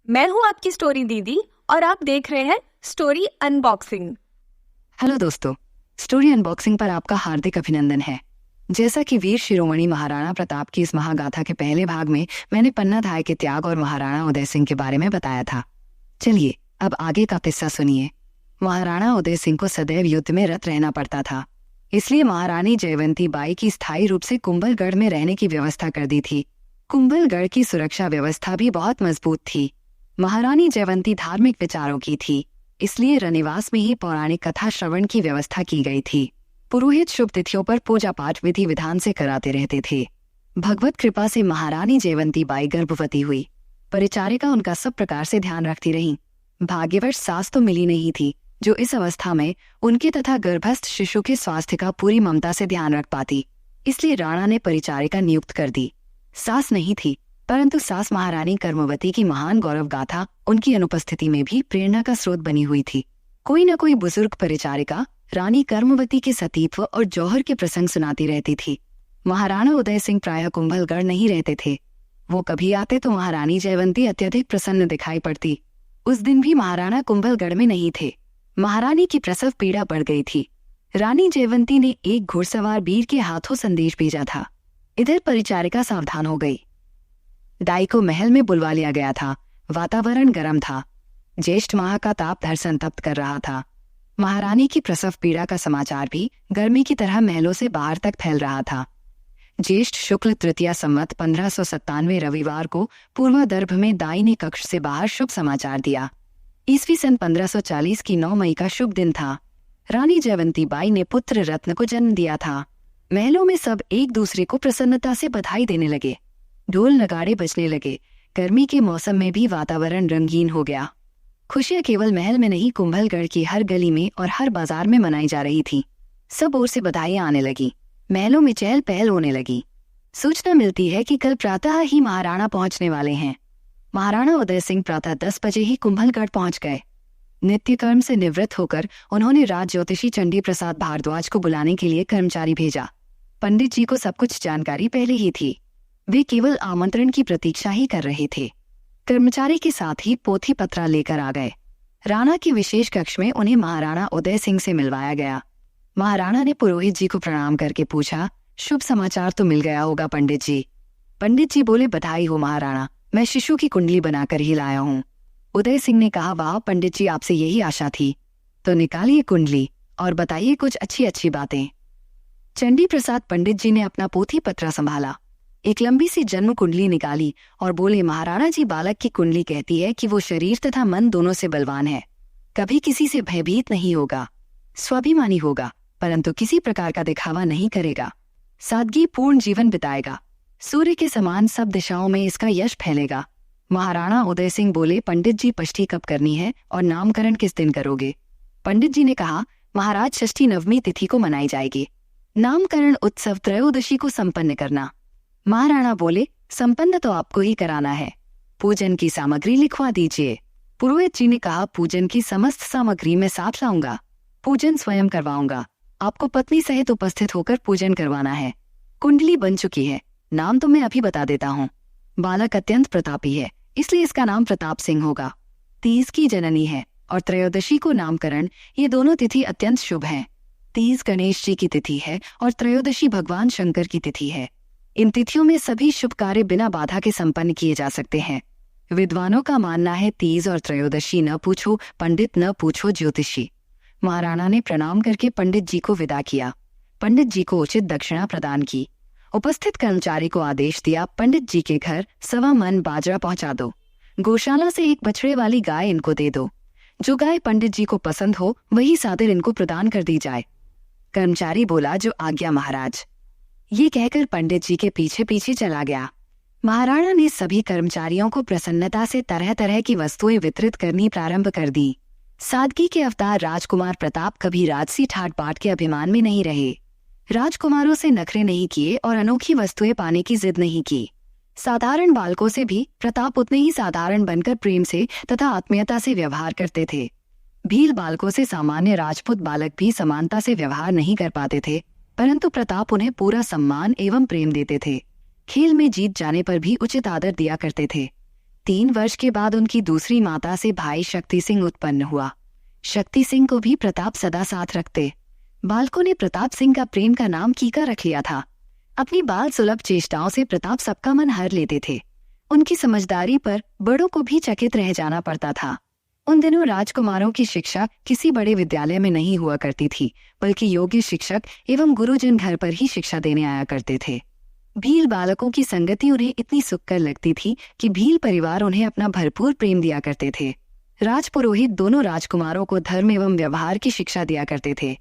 मैं हूँ आपकी स्टोरी दीदी और आप देख रहे हैं स्टोरी अनबॉक्सिंग। हेलो दोस्तों, स्टोरी अनबॉक्सिंग पर आपका हार्दिक अभिनंदन है। जैसा कि वीर शिरोमणि महाराणा प्रताप की इस महागाथा के पहले भाग में मैंने पन्नाधाय के त्याग और महाराणा उदय सिंह के बारे में बताया था। चलिए अब आगे का किस्सा सुनिए। महाराणा उदय सिंह को सदैव युद्ध में रत रहना पड़ता था, इसलिए महारानी जयवंती बाई की स्थायी रूप से कुंभलगढ़ में रहने की व्यवस्था कर दी थी। कुंभलगढ़ की सुरक्षा व्यवस्था भी बहुत मजबूत थी। महारानी जयवंती धार्मिक विचारों की थी, इसलिए रनिवास में ही पौराणिक कथा श्रवण की व्यवस्था की गई थी। पुरोहित शुभ तिथियों पर पूजा पाठ विधि विधान से कराते रहते थे। भगवत कृपा से महारानी जयवंती बाई गर्भवती हुई। परिचारिका उनका सब प्रकार से ध्यान रखती रही। भाग्यवश सास तो मिली नहीं थी जो इस अवस्था में उनके तथा गर्भस्थ शिशु के स्वास्थ्य का पूरी ममता से ध्यान रख पाती, इसलिए राणा ने परिचारिका नियुक्त कर दी। सास नहीं थी, परंतु सास महारानी कर्मवती की महान गौरव गाथा उनकी अनुपस्थिति में भी प्रेरणा का स्रोत बनी हुई थी। कोई न कोई बुजुर्ग परिचारिका रानी कर्मवती के सतीत्व और जौहर के प्रसंग सुनाती रहती थी। महाराणा उदय सिंह प्रायः कुंभलगढ़ नहीं रहते थे। वो कभी आते तो महारानी जयवंती अत्यधिक प्रसन्न दिखाई पड़ती। उस दिन भी महाराणा कुंभलगढ़ में नहीं थे। महारानी की प्रसव पीड़ा बढ़ गई थी। रानी जयवंती ने एक घुड़सवार वीर के हाथों संदेश भेजा था। इधर परिचारिका सावधान हो गई। दाई को महल में बुलवा लिया गया था। वातावरण गर्म था। ज्येष्ठ माह का ताप धर संतप्त कर रहा था। महारानी की प्रसव पीड़ा का समाचार भी गर्मी की तरह महलों से बाहर तक फैल रहा था। ज्येष्ठ शुक्ल तृतीया संवत 1597 रविवार को पूर्वादर्भ में दाई ने कक्ष से बाहर शुभ समाचार दिया। ईस्वी सन 1540 की 9 मई का शुभ दिन था। रानी जयवंती बाई ने पुत्र रत्न को जन्म दिया था। महलों में सब एक दूसरे को प्रसन्नता से बधाई देने लगे। ढोल नगाड़े बजने लगे। गर्मी के मौसम में भी वातावरण रंगीन हो गया। खुशियां केवल महल में नहीं, कुंभलगढ़ की हर गली में और हर बाजार में मनाई जा रही थी। सब ओर से बधाइयां आने लगी। महलों में चहल पहल होने लगी। सूचना मिलती है कि कल प्रातः ही महाराणा पहुंचने वाले हैं। महाराणा उदय सिंह प्रातः 10 बजे ही कुंभलगढ़ पहुंच गए। नित्य कर्म से निवृत्त होकर उन्होंने राज ज्योतिषी चंडी प्रसाद भारद्वाज को बुलाने के लिए कर्मचारी भेजा। पंडित जी को सब कुछ जानकारी पहले ही थी। वे केवल आमंत्रण की प्रतीक्षा ही कर रहे थे। कर्मचारी के साथ ही पोथी पत्रा लेकर आ गए। राणा की विशेष कक्ष में उन्हें महाराणा उदय सिंह से मिलवाया गया। महाराणा ने पुरोहित जी को प्रणाम करके पूछा, शुभ समाचार तो मिल गया होगा पंडित जी। पंडित जी बोले, बधाई हो महाराणा, मैं शिशु की कुंडली बनाकर ही लाया हूँ। उदय सिंह ने कहा, वाह पंडित जी, आपसे यही आशा थी। तो निकालिए कुंडली और बताइए कुछ अच्छी अच्छी बातें। चंडी प्रसाद पंडित जी ने अपना पोथी पत्रा संभाला, एक लंबी सी जन्म कुंडली निकाली और बोले, महाराणा जी, बालक की कुंडली कहती है कि वो शरीर तथा मन दोनों से बलवान है। कभी किसी से भयभीत नहीं होगा, स्वाभिमानी होगा, परंतु किसी प्रकार का दिखावा नहीं करेगा। सादगी पूर्ण जीवन बिताएगा। सूर्य के समान सब दिशाओं में इसका यश फैलेगा। महाराणा उदय सिंह बोले, पंडित जी, पष्ठी कब करनी है और नामकरण किस दिन करोगे? पंडित जी ने कहा, महाराज, षष्ठी नवमी तिथि को मनाई जाएगी। नामकरण उत्सव त्रयोदशी को संपन्न करना। महाराणा बोले, संपन्न तो आपको ही कराना है। पूजन की सामग्री लिखवा दीजिए। पुरोहित जी ने कहा, पूजन की समस्त सामग्री मैं साथ लाऊंगा। पूजन स्वयं करवाऊंगा। आपको पत्नी सहित उपस्थित होकर पूजन करवाना है। कुंडली बन चुकी है। नाम तो मैं अभी बता देता हूँ। बालक अत्यंत प्रतापी है, इसलिए इसका नाम प्रताप सिंह होगा। 30 की जननी है और त्रयोदशी को नामकरण, ये दोनों तिथि अत्यंत शुभ हैं। 30 गणेश जी की तिथि है और त्रयोदशी भगवान शंकर की तिथि है। इन तिथियों में सभी शुभ कार्य बिना बाधा के संपन्न किए जा सकते हैं। विद्वानों का मानना है, 30 और त्रयोदशी न पूछो पंडित, न पूछो ज्योतिषी। महाराणा ने प्रणाम करके पंडित जी को विदा किया। पंडित जी को उचित दक्षिणा प्रदान की। उपस्थित कर्मचारी को आदेश दिया, पंडित जी के घर 1.25 मन बाजरा पहुंचा दो। गौशाला से एक बछड़े वाली गाय इनको दे दो। जो गाय पंडित जी को पसंद हो वही सादर इनको प्रदान कर दी जाए। कर्मचारी बोला, जो आज्ञा महाराज। ये कहकर पंडित जी के पीछे पीछे चला गया। महाराणा ने सभी कर्मचारियों को प्रसन्नता से तरह तरह की वस्तुएं वितरित करनी प्रारंभ कर दी। सादगी के अवतार राजकुमार प्रताप कभी राजसी ठाट बाट के अभिमान में नहीं रहे। राजकुमारों से नखरे नहीं किए और अनोखी वस्तुएं पाने की जिद नहीं की। साधारण बालकों से भी प्रताप उतने ही साधारण बनकर प्रेम से तथा आत्मीयता से व्यवहार करते थे। भील बालकों से सामान्य राजपूत बालक भी समानता से व्यवहार नहीं कर पाते थे, परंतु प्रताप उन्हें पूरा सम्मान एवं प्रेम देते थे। खेल में जीत जाने पर भी उचित आदर दिया करते थे। 3 वर्ष के बाद उनकी दूसरी माता से भाई शक्ति सिंह उत्पन्न हुआ। शक्ति सिंह को भी प्रताप सदा साथ रखते। बालकों ने प्रताप सिंह का प्रेम का नाम कीका रख लिया था। अपनी बाल सुलभ चेष्टाओं से प्रताप सबका मन हर लेते थे। उनकी समझदारी पर बड़ों को भी चकित रह जाना पड़ता था। उन दिनों राजकुमारों की शिक्षा किसी बड़े विद्यालय में नहीं हुआ करती थी, बल्कि योग्य शिक्षक एवं गुरुजन घर पर ही शिक्षा देने आया करते थे। भील बालकों की संगति उन्हें इतनी सुखकर लगती थी कि भील परिवार उन्हें अपना भरपूर प्रेम दिया करते थे। राजपुरोहित दोनों राजकुमारों को धर्म एवं व्यवहार की शिक्षा दिया करते थे।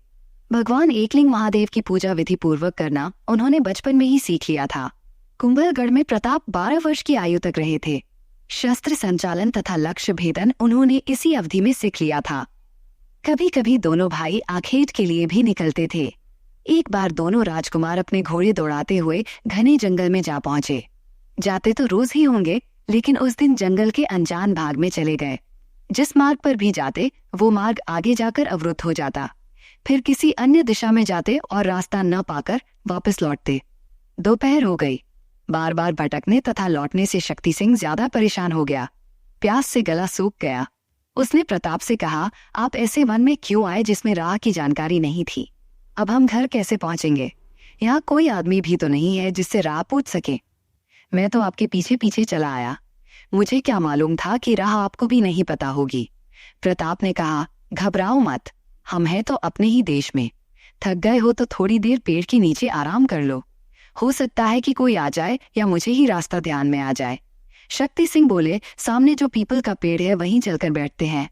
भगवान एकलिंग महादेव की पूजा विधि पूर्वक करना उन्होंने बचपन में ही सीख लिया था। कुंभलगढ़ में प्रताप 12 वर्ष की आयु तक रहे थे। शस्त्र संचालन तथा लक्ष्य भेदन उन्होंने इसी अवधि में सीख लिया था। कभी कभी दोनों भाई आखेट के लिए भी निकलते थे। एक बार दोनों राजकुमार अपने घोड़े दौड़ाते हुए घने जंगल में जा पहुंचे। जाते तो रोज ही होंगे, लेकिन उस दिन जंगल के अनजान भाग में चले गए। जिस मार्ग पर भी जाते वो मार्ग आगे जाकर अवरुद्ध हो जाता। फिर किसी अन्य दिशा में जाते और रास्ता न पाकर वापस लौटते। दोपहर हो गई। बार बार भटकने तथा लौटने से शक्ति सिंह ज्यादा परेशान हो गया। प्यास से गला सूख गया। उसने प्रताप से कहा, आप ऐसे वन में क्यों आए जिसमें राह की जानकारी नहीं थी? अब हम घर कैसे पहुंचेंगे? यहाँ कोई आदमी भी तो नहीं है जिससे राह पूछ सके। मैं तो आपके पीछे पीछे चला आया। मुझे क्या मालूम था कि राह आपको भी नहीं पता होगी। प्रताप ने कहा, घबराओ मत, हम हैं तो अपने ही देश में। थक गए हो तो थोड़ी देर पेड़ के नीचे आराम कर लो। हो सकता है कि कोई आ जाए या मुझे ही रास्ता ध्यान में आ जाए। शक्ति सिंह बोले, सामने जो पीपल का पेड़ है वहीं चलकर बैठते हैं।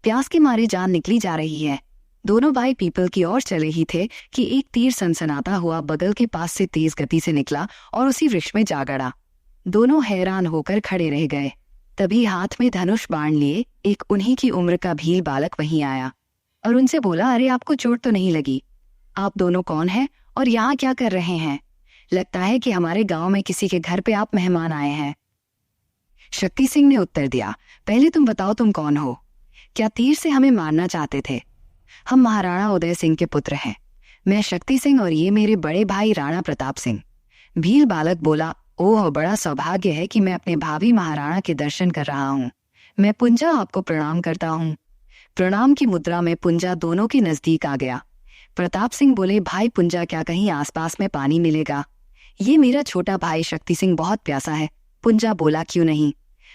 प्यास के मारे जान निकली जा रही है। दोनों भाई पीपल की ओर चले ही थे कि एक तीर सनसनाता हुआ बगल के पास से तेज गति से निकला और उसी वृक्ष में जा गड़ा। दोनों हैरान होकर खड़े रह गए। तभी हाथ में धनुष बाण लिए एक उन्हीं की उम्र का भील बालक वहीं आया और उनसे बोला, अरे आपको चोट तो नहीं लगी? आप दोनों कौन हैं और यहाँ क्या कर रहे हैं? लगता है कि हमारे गांव में किसी के घर पे आप मेहमान आए हैं। शक्ति सिंह ने उत्तर दिया, पहले तुम बताओ तुम कौन हो? क्या तीर से हमें मारना चाहते थे? हम महाराणा उदय सिंह के पुत्र हैं। मैं शक्ति सिंह और ये मेरे बड़े भाई राणा प्रताप सिंह। भील बालक बोला, ओह, बड़ा सौभाग्य है कि मैं अपने भाभी महाराणा के दर्शन कर रहा हूँ। मैं पुंजा आपको प्रणाम करता हूँ। प्रणाम की मुद्रा में पुंजा दोनों के नजदीक आ गया। प्रताप सिंह बोले, भाई पुंजा, क्या कहीं आसपास में पानी मिलेगा? ये मेरा छोटा भाई शक्ति सिंह बहुत प्यासा है। पुंजा बोला, क्यों नहीं,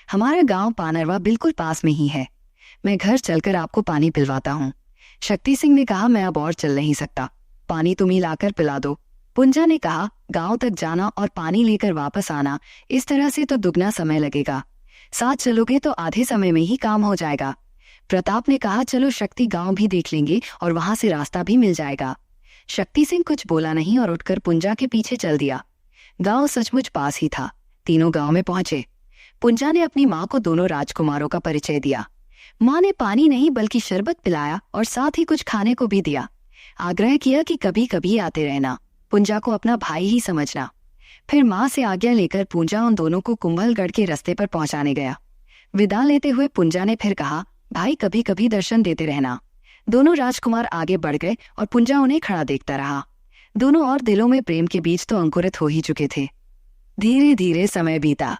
हमारा गांव पानरवा बिल्कुल पास में ही है। मैं घर चलकर आपको पानी पिलवाता हूँ। शक्ति सिंह ने कहा, मैं अब और चल नहीं सकता, पानी तुम ही लाकर पिला दो। पुंजा ने कहा, गांव तक जाना और पानी लेकर वापस आना, इस तरह से तो दुगना समय लगेगा। साथ चलोगे तो आधे समय में ही काम हो जाएगा। प्रताप ने कहा, चलो शक्ति गांव भी देख लेंगे और वहां से रास्ता भी मिल जाएगा। शक्ति सिंह कुछ बोला नहीं और उठकर पुंजा के पीछे चल दिया। गांव सचमुच पास ही था। तीनों गांव में पहुंचे। पुंजा ने अपनी माँ को दोनों राजकुमारों का परिचय दिया। माँ ने पानी नहीं बल्कि शरबत पिलाया और साथ ही कुछ खाने को भी दिया। आग्रह किया कि कभी कभी आते रहना, पुंजा को अपना भाई ही समझना। फिर माँ से आज्ञा लेकर पुंजा उन दोनों को कुंभलगढ़ के रास्ते पर पहुंचाने गया। विदा लेते हुए पुंजा ने फिर कहा, भाई कभी कभी दर्शन देते रहना। दोनों राजकुमार आगे बढ़ गए और पुंजा उन्हें खड़ा देखता रहा। दोनों और दिलों में प्रेम के बीज तो अंकुरित हो ही चुके थे। धीरे धीरे समय बीता।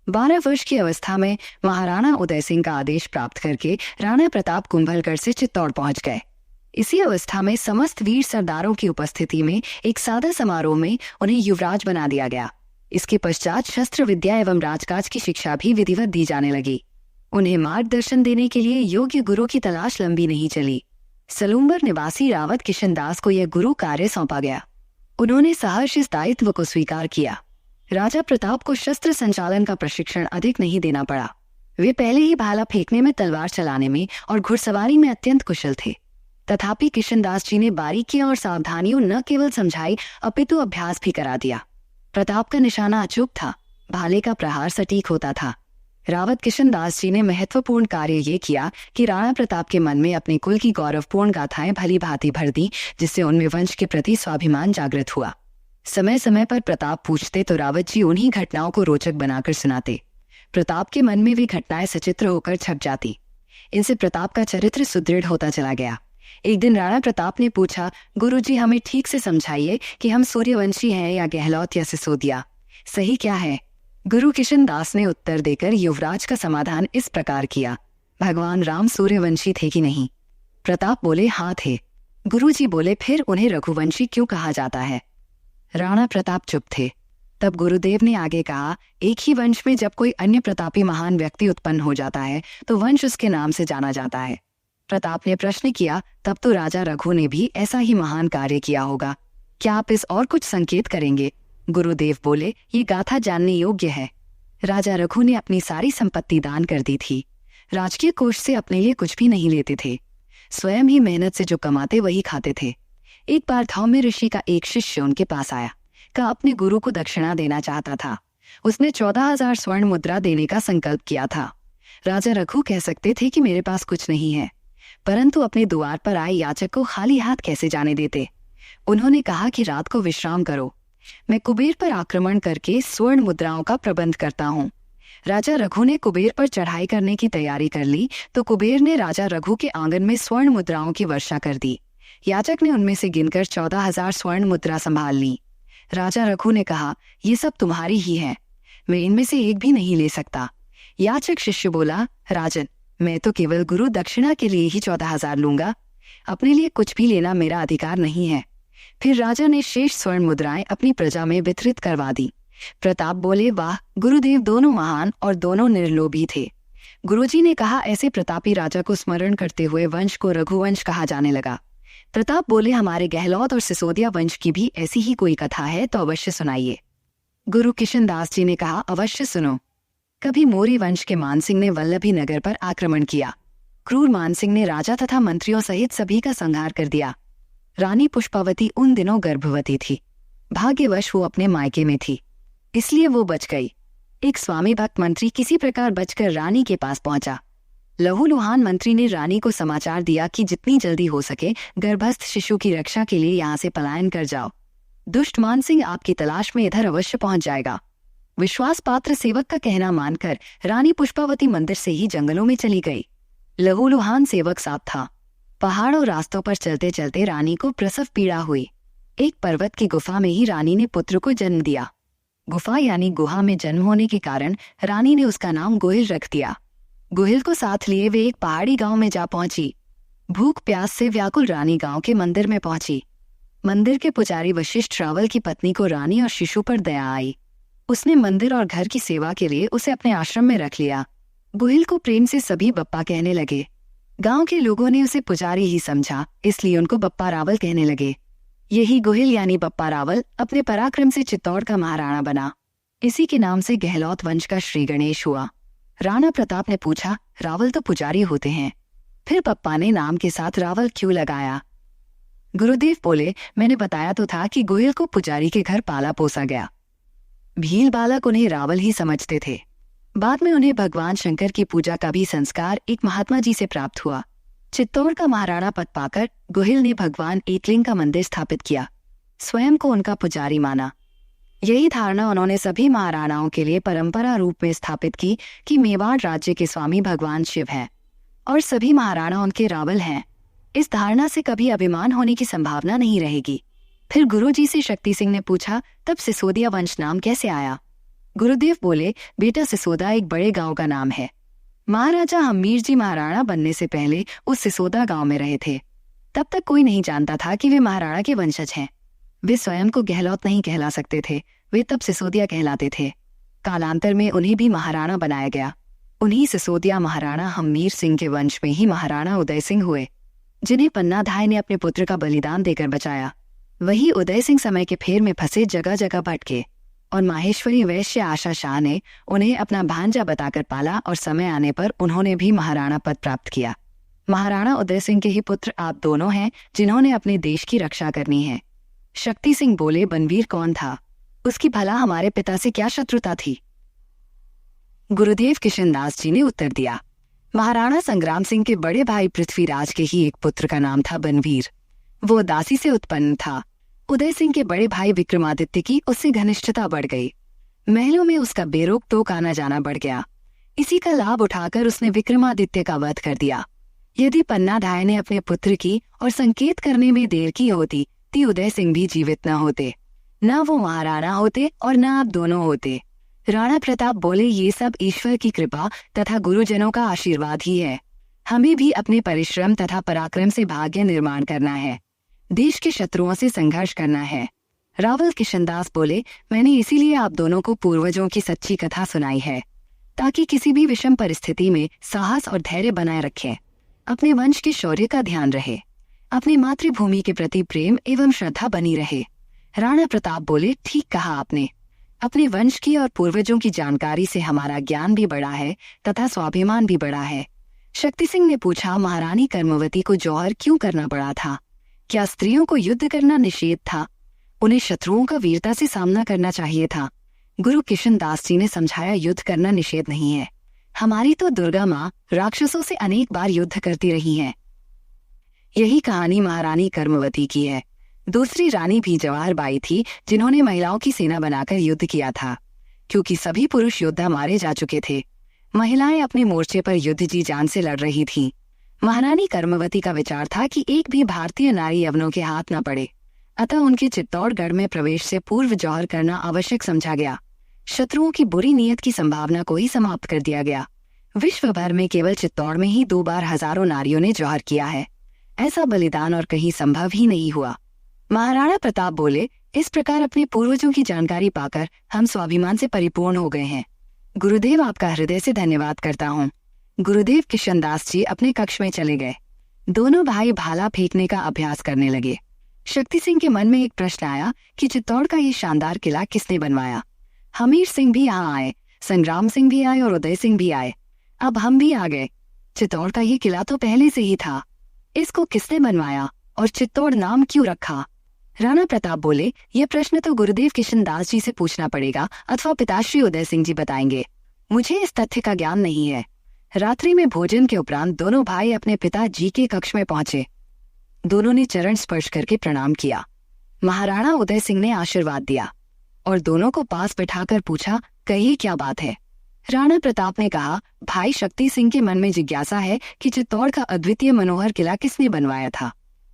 12 वर्ष की अवस्था में महाराणा उदय सिंह का आदेश प्राप्त करके राणा प्रताप कुंभलगढ़ से चित्तौड़ पहुंच गए। इसी अवस्था में समस्त वीर सरदारों की उपस्थिति में एक सादा समारोह में उन्हें युवराज बना दिया गया। इसके पश्चात शस्त्र विद्या एवं राजकाज की शिक्षा भी विधिवत दी जाने लगी। उन्हें मार्गदर्शन देने के लिए योग्य गुरु की तलाश लंबी नहीं चली। सलूम्बर निवासी रावत किशन दास को यह गुरु कार्य सौंपा गया। उन्होंने सहर्ष इस दायित्व को स्वीकार किया। राजा प्रताप को शस्त्र संचालन का प्रशिक्षण अधिक नहीं देना पड़ा। वे पहले ही भाला फेंकने में, तलवार चलाने में और घुड़सवारी में अत्यंत कुशल थे। तथापि किशनदास जी ने बारीकियां और सावधानियों न केवल समझाई अपितु अभ्यास भी करा दिया। प्रताप का निशाना अचूक था, भाले का प्रहार सटीक होता था। रावत किशनदास जी ने महत्वपूर्ण कार्य ये किया कि राणा प्रताप के मन में अपने कुल की गौरवपूर्ण गाथाएं भली भांति भर दी, जिससे उनमें वंश के प्रति स्वाभिमान जागृत हुआ। समय समय पर प्रताप पूछते तो रावत जी उन्हीं घटनाओं को रोचक बनाकर सुनाते। प्रताप के मन में वे घटनाएं सचित्र होकर छप जाती। इनसे प्रताप का चरित्र सुदृढ़ होता चला गया। एक दिन राणा प्रताप ने पूछा, गुरुजी हमें ठीक से समझाइए कि हम सूर्यवंशी हैं या गहलोत या सिसोदिया, सही क्या है? गुरु किशन दास ने उत्तर देकर युवराज का समाधान इस प्रकार किया, भगवान राम सूर्यवंशी थे कि नहीं? प्रताप बोले, हाँ थे। गुरुजी बोले, फिर उन्हें रघुवंशी क्यों कहा जाता है? राणा प्रताप चुप थे। तब गुरुदेव ने आगे कहा, एक ही वंश में जब कोई अन्य प्रतापी महान व्यक्ति उत्पन्न हो जाता है तो वंश उसके नाम से जाना जाता है। प्रताप ने प्रश्न किया, तब तो राजा रघु ने भी ऐसा ही महान कार्य किया होगा, क्या आप इस और कुछ संकेत करेंगे? गुरुदेव बोले, ये गाथा जानने योग्य है। राजा रघु ने अपनी सारी संपत्ति दान कर दी थी। राजकीय कोष से अपने लिए कुछ भी नहीं लेते थे, स्वयं ही मेहनत से जो कमाते वही खाते थे। एक बार धौम्य ऋषि का एक शिष्य उनके पास आया, का अपने गुरु को दक्षिणा देना चाहता था। उसने 14,000 स्वर्ण मुद्रा देने का संकल्प किया था। राजा रघु कह सकते थे कि मेरे पास कुछ नहीं है, परंतु अपने द्वार पर आए याचक को खाली हाथ कैसे जाने देते। उन्होंने कहा कि रात को विश्राम करो, मैं कुबेर पर आक्रमण करके स्वर्ण मुद्राओं का प्रबंध करता हूँ। राजा रघु ने कुबेर पर चढ़ाई करने की तैयारी कर ली तो कुबेर ने राजा रघु के आंगन में स्वर्ण मुद्राओं की वर्षा कर दी। याचक ने उनमें से गिनकर 14,000 स्वर्ण मुद्रा संभाल ली। राजा रघु ने कहा, ये सब तुम्हारी ही है, मैं इनमें से एक भी नहीं ले सकता। याचक शिष्य बोला, राजन, मैं तो केवल गुरु दक्षिणा के लिए ही 14,000 लूंगा, अपने लिए कुछ भी लेना मेरा अधिकार नहीं है। फिर राजा ने शेष स्वर्ण मुद्राएं अपनी प्रजा में वितरित करवा दी। प्रताप बोले, वाह, गुरुदेव दोनों महान और दोनों निर्लोभी थे। गुरुजी ने कहा, ऐसे प्रतापी राजा को स्मरण करते हुए वंश को रघुवंश कहा जाने लगा। प्रताप बोले, हमारे गहलोत और सिसोदिया वंश की भी ऐसी ही कोई कथा है तो अवश्य सुनाइए। गुरु किशन दास जी ने कहा, अवश्य सुनो। कभी मौर्य वंश के मानसिंह ने वल्लभी नगर पर आक्रमण किया। क्रूर मानसिंह ने राजा तथा मंत्रियों सहित सभी का संहार कर दिया। रानी पुष्पावती उन दिनों गर्भवती थी। भाग्यवश वो अपने मायके में थी, इसलिए वो बच गई। एक स्वामी भक्त मंत्री किसी प्रकार बचकर रानी के पास पहुंचा। लहूलुहान मंत्री ने रानी को समाचार दिया कि जितनी जल्दी हो सके गर्भस्थ शिशु की रक्षा के लिए यहाँ से पलायन कर जाओ। दुष्ट मानसिंह आपकी तलाश में इधर अवश्य पहुंच जाएगा। विश्वास पात्र सेवक का कहना मानकर रानी पुष्पावती मंदिर से ही जंगलों में चली गई। लहूलुहान सेवक साथ था। पहाड़ों रास्तों पर चलते चलते रानी को प्रसव पीड़ा हुई। एक पर्वत की गुफा में ही रानी ने पुत्र को जन्म दिया। गुफा यानी गुहा में जन्म होने के कारण रानी ने उसका नाम गोहिल रख दिया। गोहिल को साथ लिए वे एक पहाड़ी गांव में जा पहुंची। भूख प्यास से व्याकुल रानी गांव के मंदिर में पहुंची। मंदिर के पुजारी वशिष्ठ रावल की पत्नी को रानी और शिशु पर दया आई। उसने मंदिर और घर की सेवा के लिए उसे अपने आश्रम में रख लिया। गोहिल को प्रेम से सभी बप्पा कहने लगे। गांव के लोगों ने उसे पुजारी ही समझा, इसलिए उनको बप्पा रावल कहने लगे। यही गोहिल यानी बप्पा रावल अपने पराक्रम से चित्तौड़ का महाराणा बना। इसी के नाम से गहलोत वंश का श्री गणेश हुआ। राणा प्रताप ने पूछा, रावल तो पुजारी होते हैं, फिर बप्पा ने नाम के साथ रावल क्यों लगाया? गुरुदेव बोले, मैंने बताया तो था कि गोहिल को पुजारी के घर पाला पोसा गया। भील बालक उन्हें रावल ही समझते थे। बाद में उन्हें भगवान शंकर की पूजा का भी संस्कार एक महात्मा जी से प्राप्त हुआ। चित्तौड़ का महाराणा पद पाकर गोहिल ने भगवान एकलिंग का मंदिर स्थापित किया, स्वयं को उनका पुजारी माना। यही धारणा उन्होंने सभी महाराणाओं के लिए परंपरा रूप में स्थापित की कि मेवाड़ राज्य के स्वामी भगवान शिव हैं और सभी महाराणा उनके रावल हैं। इस धारणा से कभी अभिमान होने की संभावना नहीं रहेगी। फिर गुरुजी से शक्ति सिंह ने पूछा, तब सिसोदिया वंश नाम कैसे आया? गुरुदेव बोले, बेटा सिसोदा एक बड़े गांव का नाम है। महाराजा हमीर जी महाराणा बनने से पहले उस सिसोदा गांव में रहे थे। तब तक कोई नहीं जानता था कि वे महाराणा के वंशज हैं। वे स्वयं को गहलोत नहीं कहला सकते थे, वे तब सिसोदिया कहलाते थे। कालांतर में उन्हें भी महाराणा बनाया गया। उन्हीं सिसोदिया महाराणा हमीर सिंह के वंश में ही महाराणा उदय सिंह हुए, जिन्हें पन्नाधाय ने अपने पुत्र का बलिदान देकर बचाया। वही उदय सिंह समय के फेर में फंसे जगह जगह भटके और माहेश्वरी वैश्य आशा शाह ने उन्हें अपना भांजा बताकर पाला और समय आने पर उन्होंने भी महाराणा पद प्राप्त किया। महाराणा उदय सिंह के ही पुत्र आप दोनों हैं जिन्होंने अपने देश की रक्षा करनी है। शक्ति सिंह बोले, बनवीर कौन था? उसकी भला हमारे पिता से क्या शत्रुता थी? गुरुदेव किशनदास जी ने उत्तर दिया, महाराणा संग्राम सिंह के बड़े भाई पृथ्वीराज के ही एक पुत्र का नाम था बनवीर। वो दासी से उत्पन्न था। उदय सिंह के बड़े भाई विक्रमादित्य की उससे घनिष्ठता बढ़ गई। महलों में उसका बेरोक टोक आना जाना बढ़ गया। इसी का लाभ उठाकर उसने विक्रमादित्य का वध कर दिया। यदि पन्नाधाय ने अपने पुत्र की और संकेत करने में देर की होती तो उदय सिंह भी जीवित न होते, न वो महाराणा होते और न आप दोनों होते। राणा प्रताप बोले, ये सब ईश्वर की कृपा तथा गुरुजनों का आशीर्वाद ही है। हमें भी अपने परिश्रम तथा पराक्रम से भाग्य निर्माण करना है, देश के शत्रुओं से संघर्ष करना है। रावल किशनदास बोले, मैंने इसीलिए आप दोनों को पूर्वजों की सच्ची कथा सुनाई है, ताकि किसी भी विषम परिस्थिति में साहस और धैर्य बनाए रखें, अपने वंश के शौर्य का ध्यान रहे, अपनी मातृभूमि के प्रति प्रेम एवं श्रद्धा बनी रहे। राणा प्रताप बोले, ठीक कहा आपने। अपने वंश की और पूर्वजों की जानकारी से हमारा ज्ञान भी बढ़ा है तथा स्वाभिमान भी बढ़ा है। शक्ति सिंह ने पूछा, महारानी कर्मवती को जौहर क्यों करना पड़ा था? क्या स्त्रियों को युद्ध करना निषेध था? उन्हें शत्रुओं का वीरता से सामना करना चाहिए था। गुरु किशनदास जी ने समझाया, युद्ध करना निषेध नहीं है। हमारी तो दुर्गा माँ राक्षसों से अनेक बार युद्ध करती रही हैं। यही कहानी महारानी कर्मवती की है। दूसरी रानी भी जवाहर बाई थी, जिन्होंने महिलाओं की सेना बनाकर युद्ध किया था। क्योंकि सभी पुरुष योद्धा मारे जा चुके थे, महिलाएं अपने मोर्चे पर युद्ध जी जान से लड़ रही थीं। महारानी कर्मवती का विचार था कि एक भी भारतीय नारी यवनों के हाथ न पड़े, अतः उनके चित्तौड़गढ़ में प्रवेश से पूर्व जौहर करना आवश्यक समझा गया। शत्रुओं की बुरी नीयत की संभावना को ही समाप्त कर दिया गया। विश्व भर में केवल चित्तौड़ में ही 2 बार हजारों नारियों ने जौहर किया है। ऐसा बलिदान और कहीं संभव ही नहीं हुआ। महाराणा प्रताप बोले, इस प्रकार अपने पूर्वजों की जानकारी पाकर हम स्वाभिमान से परिपूर्ण हो गए हैं। गुरुदेव, आपका हृदय से धन्यवाद करता हूँ। गुरुदेव किशनदास जी अपने कक्ष में चले गए। दोनों भाई भाला फेंकने का अभ्यास करने लगे। शक्ति सिंह के मन में एक प्रश्न आया कि चित्तौड़ का ये शानदार किला किसने बनवाया? हमीर सिंह भी यहाँ आए, संग्राम सिंह भी आए और उदय सिंह भी आए। अब हम भी आ गए। चित्तौड़ का ये किला तो पहले से ही था, इसको किसने बनवाया और चित्तौड़ नाम क्यों रखा? राणा प्रताप बोले, ये प्रश्न तो गुरुदेव किशनदास जी से पूछना पड़ेगा अथवा पिताश्री उदय सिंह जी बताएंगे। मुझे इस तथ्य का ज्ञान नहीं है। रात्रि में भोजन के उपरांत दोनों भाई अपने पिता जी के कक्ष में पहुंचे। दोनों ने चरण स्पर्श करके प्रणाम किया। महाराणा उदय सिंह ने आशीर्वाद दिया और दोनों को पास बिठाकर पूछा, कहिए क्या बात है? राणा प्रताप ने कहा, भाई शक्ति सिंह के मन में जिज्ञासा है कि चित्तौड़ का अद्वितीय मनोहर किला किसने बनवाया था।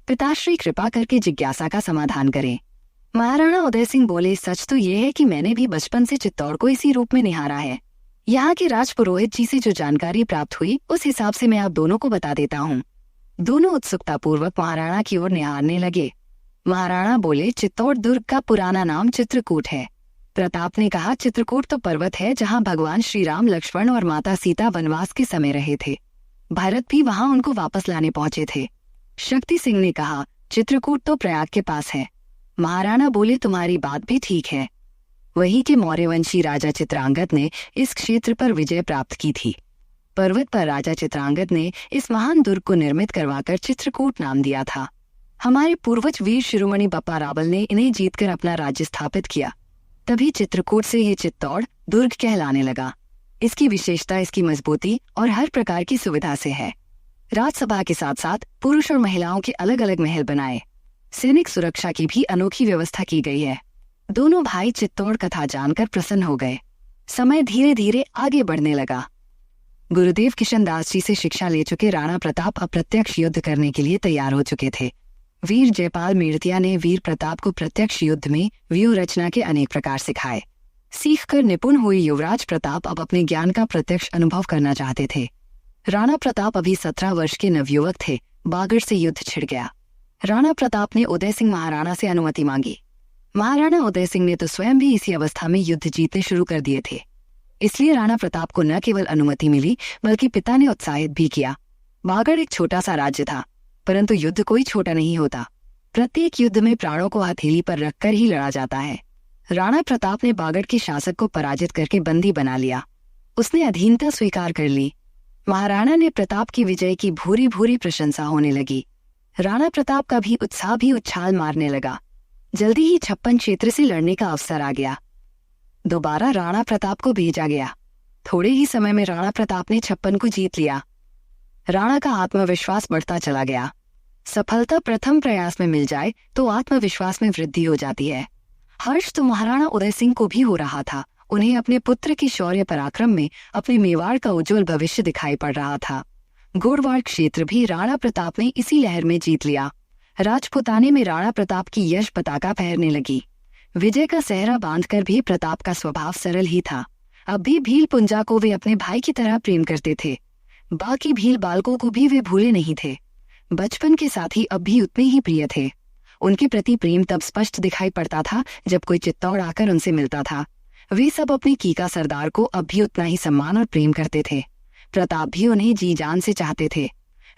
पिताश्री कृपा करके जिज्ञासा का समाधान करें। महाराणा उदय सिंह बोले, सच तो ये है कि मैंने भी बचपन से चित्तौड़ को इसी रूप में निहारा है। यहाँ के राजपुरोहित जी से जो जानकारी प्राप्त हुई उस हिसाब से मैं आप दोनों को बता देता हूँ। दोनों उत्सुकता पूर्वक महाराणा की ओर निहारने लगे। महाराणा बोले, चित्तौड़ दुर्ग का पुराना नाम चित्रकूट है। प्रताप ने कहा, चित्रकूट तो पर्वत है जहाँ भगवान श्री राम, लक्ष्मण और माता सीता वनवास के समय रहे थे। भरत भी वहाँ उनको वापस लाने पहुंचे थे। शक्ति सिंह ने कहा, चित्रकूट तो प्रयाग के पास है। महाराणा बोले, तुम्हारी बात भी ठीक है। वही के मौर्यवंशी राजा चित्रांगद ने इस क्षेत्र पर विजय प्राप्त की थी। पर्वत पर राजा चित्रांगद ने इस महान दुर्ग को निर्मित करवाकर चित्रकूट नाम दिया था। हमारे पूर्वज वीर शिरोमणि बप्पा रावल ने इन्हें जीतकर अपना राज्य स्थापित किया। तभी चित्रकूट से ये चित्तौड़ दुर्ग कहलाने लगा। इसकी विशेषता इसकी मजबूती और हर प्रकार की सुविधा से है। राजसभा के साथ साथ पुरुष और महिलाओं के अलग अलग महल बनाए। सैनिक सुरक्षा की भी अनोखी व्यवस्था की गई है। दोनों भाई चित्तौड़ कथा जानकर प्रसन्न हो गए। समय धीरे धीरे आगे बढ़ने लगा। गुरुदेव किशनदास जी से शिक्षा ले चुके राणा प्रताप अप्रत्यक्ष युद्ध करने के लिए तैयार हो चुके थे। वीर जयपाल मेड़तिया ने वीर प्रताप को प्रत्यक्ष युद्ध में व्यूह रचना के अनेक प्रकार सिखाए। सीखकर निपुण हुए युवराज प्रताप अब अपने ज्ञान का प्रत्यक्ष अनुभव करना चाहते थे। राणा प्रताप अभी 17 वर्ष के नवयुवक थे। बागड़ से युद्ध छिड़ गया। राणा प्रताप ने उदय सिंह महाराणा से अनुमति मांगी। महाराणा उदय सिंह ने तो स्वयं भी इसी अवस्था में युद्ध जीतने शुरू कर दिए थे। इसलिए राणा प्रताप को न केवल अनुमति मिली बल्कि पिता ने उत्साहित भी किया। बागड़ एक छोटा सा राज्य था, परंतु युद्ध कोई छोटा नहीं होता। प्रत्येक युद्ध में प्राणों को हथेली पर रखकर ही लड़ा जाता है। राणा प्रताप ने बागड़ के शासक को पराजित करके बंदी बना लिया। उसने अधीनता स्वीकार कर ली। महाराणा ने प्रताप की विजय की भूरी भूरी प्रशंसा होने लगी। राणा प्रताप का भी उत्साह भी उछाल मारने लगा। जल्दी ही 56 क्षेत्र से लड़ने का अवसर आ गया। दोबारा राणा प्रताप को भेजा गया। थोड़े ही समय में राणा प्रताप ने 56 को जीत लिया। राणा का आत्मविश्वास बढ़ता चला गया। सफलता प्रथम प्रयास में मिल जाए तो आत्मविश्वास में वृद्धि हो जाती है। हर्ष तो महाराणा उदय सिंह को भी हो रहा था। उन्हें अपने पुत्र के शौर्य पराक्रम में अपने मेवाड़ का उज्जवल भविष्य दिखाई पड़ रहा था। गोरवाड़ क्षेत्र भी राणा प्रताप ने इसी लहर में जीत लिया। राजपुताने में राणा प्रताप की यश पताका फहरने लगी। विजय का सेहरा बांधकर भी प्रताप का स्वभाव सरल ही था। अब भी भील पुंजा को वे अपने भाई की तरह प्रेम करते थे। बाकी भील बालकों को भी वे भूले नहीं थे। बचपन के साथी अब भी उतने ही प्रिय थे। उनके प्रति प्रेम तब स्पष्ट दिखाई पड़ता था जब कोई चित्तौड़ आकर उनसे मिलता था। वे सब अपने कीका सरदार को अब भी उतना ही सम्मान और प्रेम करते थे। प्रताप भी उन्हें जी जान से चाहते थे।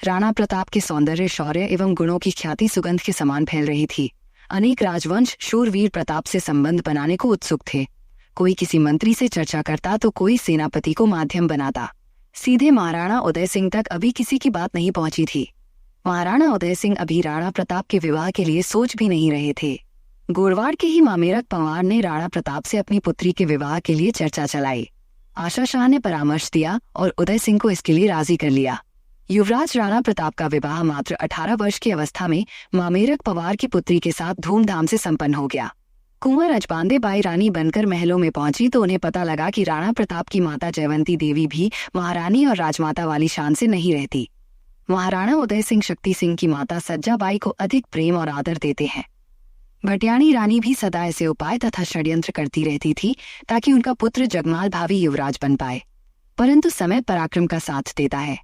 राणा प्रताप के सौंदर्य, शौर्य एवं गुणों की ख्याति सुगंध के समान फैल रही थी। अनेक राजवंश शूरवीर प्रताप से संबंध बनाने को उत्सुक थे। कोई किसी मंत्री से चर्चा करता तो कोई सेनापति को माध्यम बनाता। सीधे महाराणा उदय सिंह तक अभी किसी की बात नहीं पहुंची थी। महाराणा उदय सिंह अभी राणा प्रताप के विवाह के लिए सोच भी नहीं रहे थे। गोरवाड़ के ही मामेरक पंवार ने राणा प्रताप से अपनी पुत्री के विवाह के लिए चर्चा चलाई। आशा शाह ने परामर्श दिया और उदय सिंह को इसके लिए राजी कर लिया। युवराज राणा प्रताप का विवाह मात्र 18 वर्ष की अवस्था में मामेरक पंवार की पुत्री के साथ धूमधाम से संपन्न हो गया। कुंवर अजबांदे बाई रानी बनकर महलों में पहुंची तो उन्हें पता लगा कि राणा प्रताप की माता जयवंती देवी भी महारानी और राजमाता वाली शान से नहीं रहती। महाराणा उदय सिंह शक्ति सिंह की माता सज्जाबाई को अधिक प्रेम और आदर देते हैं। भटियाणी रानी भी सदा ऐसे उपाय तथा षड्यंत्र करती रहती थी ताकि उनका पुत्र जगमाल भावी युवराज बन पाए, परंतु समय पराक्रम का साथ देता है।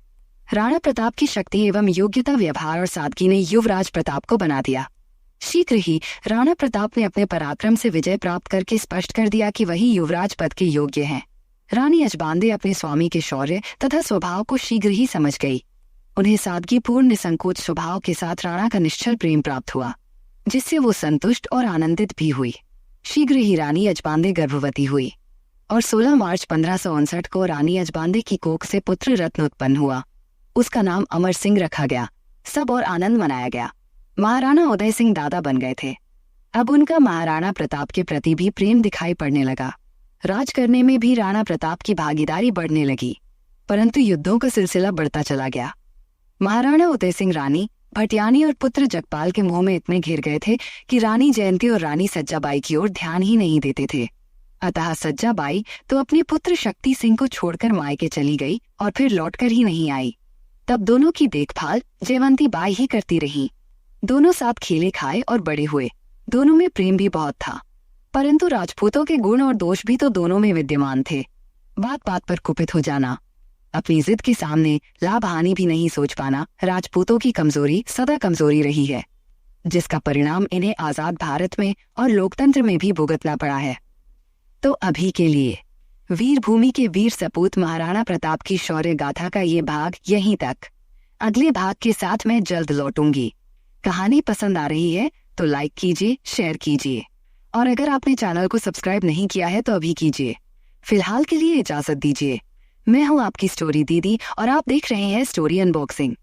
राणा प्रताप की शक्ति एवं योग्यता, व्यवहार और सादगी ने युवराज प्रताप को बना दिया। शीघ्र ही राणा प्रताप ने अपने पराक्रम से विजय प्राप्त करके स्पष्ट कर दिया कि वही युवराज पद के योग्य हैं। रानी अजबांदे अपने स्वामी के शौर्य तथा स्वभाव को शीघ्र ही समझ गई। उन्हें सादगीपूर्ण निसंकोच स्वभाव के साथ राणा का निश्चल प्रेम प्राप्त हुआ, जिससे वो संतुष्ट और आनंदित भी हुई। शीघ्र ही रानी अजबांदे गर्भवती हुई और 16 मार्च 1559 को रानी अजबांदे की कोख से पुत्र रत्न उत्पन्न हुआ। उसका नाम अमर सिंह रखा गया। सब और आनंद मनाया गया। महाराणा उदय सिंह दादा बन गए थे। अब उनका महाराणा प्रताप के प्रति भी प्रेम दिखाई पड़ने लगा। राज करने में भी राणा प्रताप की भागीदारी बढ़ने लगी, परंतु युद्धों का सिलसिला बढ़ता चला गया। महाराणा उदय सिंह रानी भटियाणी और पुत्र जगपाल के मोह में इतने घिर गए थे कि रानी जयंती और रानी सज्जाबाई की ओर ध्यान ही नहीं देते थे। अतः सज्जाबाई तो अपने पुत्र शक्ति सिंह को छोड़कर मायके चली गई और फिर लौटकर ही नहीं आई। तब दोनों की देखभाल जयवंती बाई ही करती रही। दोनों साथ खेले खाए और बड़े हुए। दोनों में प्रेम भी बहुत था, परंतु राजपूतों के गुण और दोष भी तो दोनों में विद्यमान थे। बात बात पर कुपित हो जाना, अपनी जिद के सामने लाभ हानि भी नहीं सोच पाना राजपूतों की कमजोरी सदा कमजोरी रही है, जिसका परिणाम इन्हें आजाद भारत में और लोकतंत्र में भी भुगतना पड़ा है। तो अभी के लिए वीर भूमि के वीर सपूत महाराणा प्रताप की शौर्य गाथा का ये भाग यहीं तक। अगले भाग के साथ मैं जल्द लौटूंगी। कहानी पसंद आ रही है तो लाइक कीजिए, शेयर कीजिए और अगर आपने चैनल को सब्सक्राइब नहीं किया है तो अभी कीजिए। फिलहाल के लिए इजाजत दीजिए। मैं हूं आपकी स्टोरी दीदी और आप देख रहे हैं स्टोरी अनबॉक्सिंग।